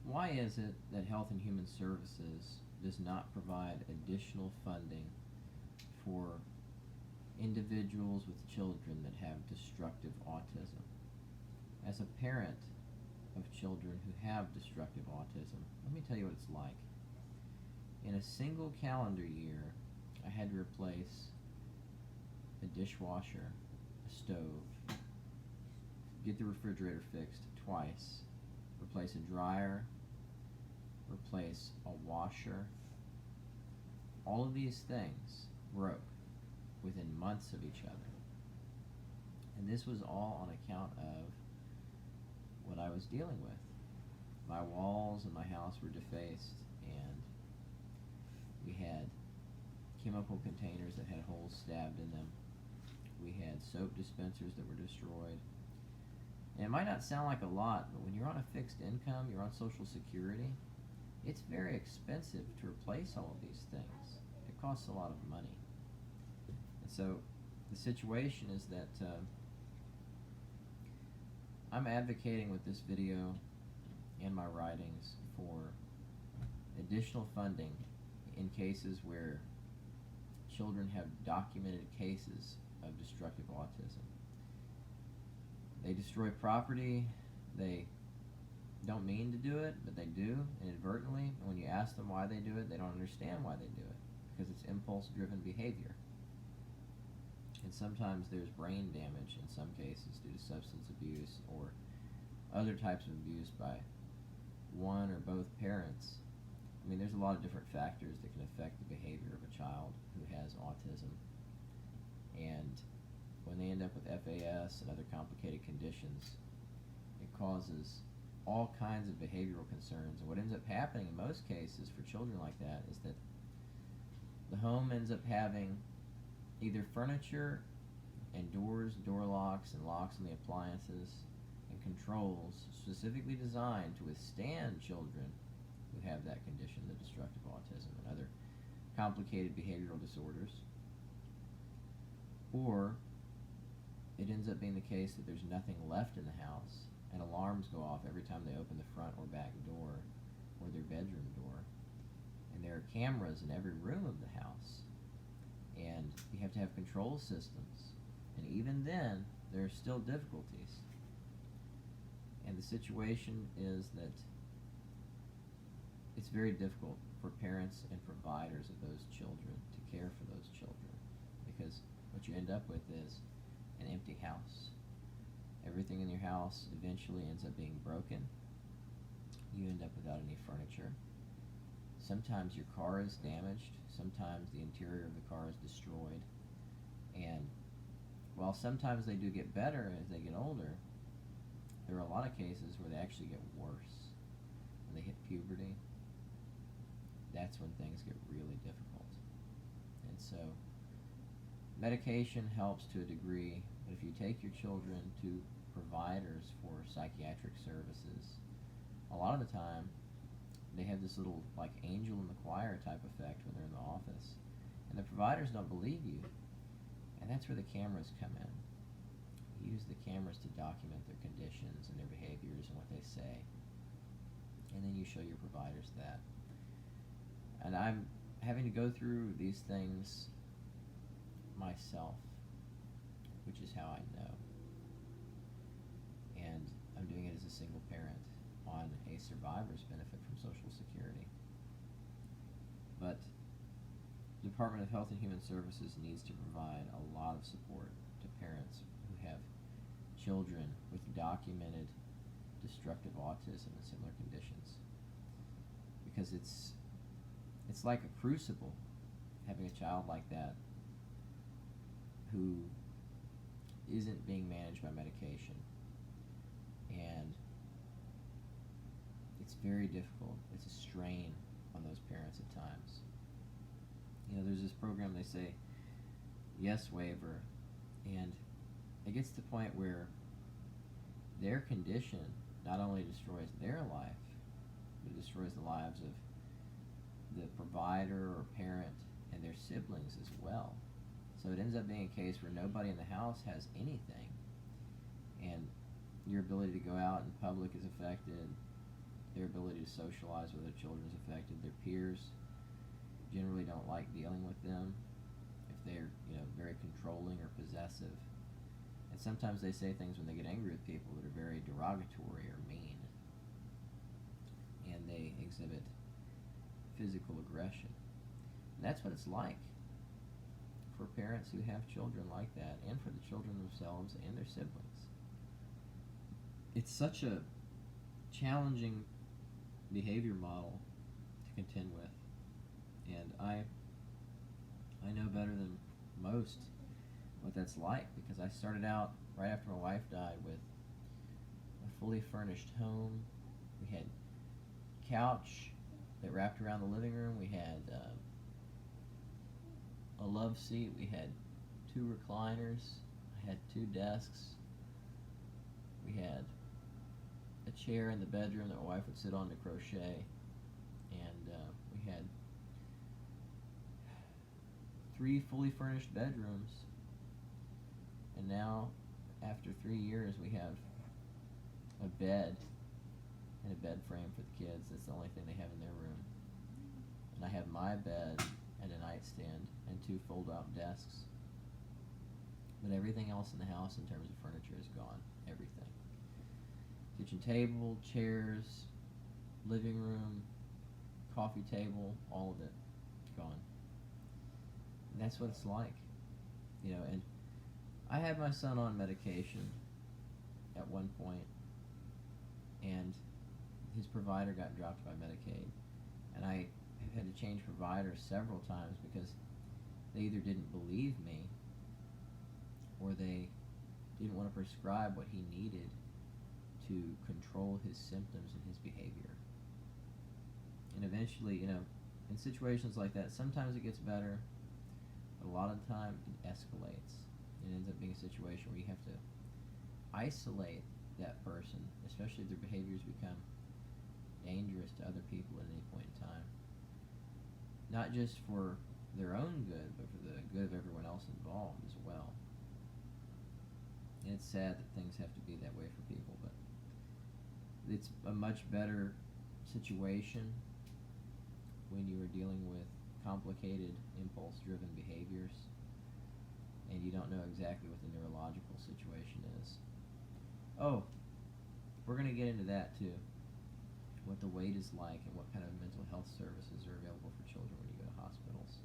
Why is it that Health and Human Services does not provide additional funding for individuals with children that have destructive autism? As a parent of children who have destructive autism, let me tell you what it's like. In a single calendar year, I had to replace a dishwasher, a stove, get the refrigerator fixed twice, replace a dryer, replace a washer. All of these things broke within months of each other. And this was all on account of what I was dealing with. My walls in my house were defaced, and we had chemical containers that had holes stabbed in them. We had soap dispensers that were destroyed. And it might not sound like a lot, but when you're on a fixed income, you're on Social Security, it's very expensive to replace all of these things. It costs a lot of money. And so the situation is that I'm advocating with this video and my writings for additional funding in cases where children have documented cases of destructive autism. They destroy property, they don't mean to do it, but they do inadvertently, and when you ask them why they do it, they don't understand why they do it, because it's impulse-driven behavior. And sometimes there's brain damage in some cases due to substance abuse or other types of abuse by one or both parents. I mean, there's a lot of different factors that can affect the behavior of a child who has autism. And when they end up with FAS and other complicated conditions, it causes all kinds of behavioral concerns. And what ends up happening in most cases for children like that is that the home ends up having either furniture and doors, door locks, and locks on the appliances and controls specifically designed to withstand children who have that condition, the destructive autism and other complicated behavioral disorders. Or it ends up being the case that there's nothing left in the house and alarms go off every time they open the front or back door or their bedroom door. And there are cameras in every room of the house. And you have to have control systems. And even then, there are still difficulties. And the situation is that it's very difficult for parents and providers of those children to care for those children, because what you end up with is an empty house. Everything in your house eventually ends up being broken. You end up without any furniture. Sometimes your car is damaged. Sometimes the interior of the car is destroyed. And while sometimes they do get better as they get older, there are a lot of cases where they actually get worse. When they hit puberty, that's when things get really difficult. And so medication helps to a degree, but if you take your children to providers for psychiatric services, a lot of the time they have this little like angel in the choir type effect when they're in the office, and the providers don't believe you, and that's where the cameras come in. You use the cameras to document their conditions and their behaviors and what they say, and then you show your providers that. And I'm having to go through these things myself, which is how I know. And I'm doing it as a single parent on a survivor's benefit from Social Security. But the Department of Health and Human Services needs to provide a lot of support to parents who have children with documented destructive autism and similar conditions. Because it's like a crucible, having a child like that who isn't being managed by medication. And it's very difficult. It's a strain on those parents at times. You know, there's this program, they say, yes waiver, and it gets to the point where their condition not only destroys their life, but it destroys the lives of the provider or parent and their siblings as well. So it ends up being a case where nobody in the house has anything, and your ability to go out in public is affected, Their ability to socialize with their children is affected. Their peers generally don't like dealing with them if they're, very controlling or possessive. And sometimes they say things when they get angry with people that are very derogatory or mean. And they exhibit physical aggression. And that's what it's like for parents who have children like that, and for the children themselves and their siblings. It's such a challenging behavior model to contend with, and I know better than most what that's like, because I started out right after my wife died with a fully furnished home. We had a couch that wrapped around the living room. We had a love seat. We had 2 recliners. I had 2 desks. We had a chair in the bedroom that my wife would sit on to crochet, and we had 3 fully furnished bedrooms. And now, after 3 years, we have a bed and a bed frame for the kids. That's the only thing they have in their room. And I have my bed and a nightstand and 2 fold-out desks. But everything else in the house in terms of furniture is gone. Everything. Kitchen table, chairs, living room, coffee table, all of it gone. And that's what it's like. And I had my son on medication at one point, and his provider got dropped by Medicaid. And I have had to change providers several times because they either didn't believe me or they didn't want to prescribe what he needed to control his symptoms and his behavior. And eventually, in situations like that, sometimes it gets better, but a lot of the time it escalates. It ends up being a situation where you have to isolate that person, especially if their behaviors become dangerous to other people at any point in time. Not just for their own good, but for the good of everyone else involved as well. And it's sad that things have to be that way for people, but it's a much better situation when you are dealing with complicated, impulse-driven behaviors and you don't know exactly what the neurological situation is. Oh, we're going to get into that too. What the wait is like and what kind of mental health services are available for children when you go to hospitals.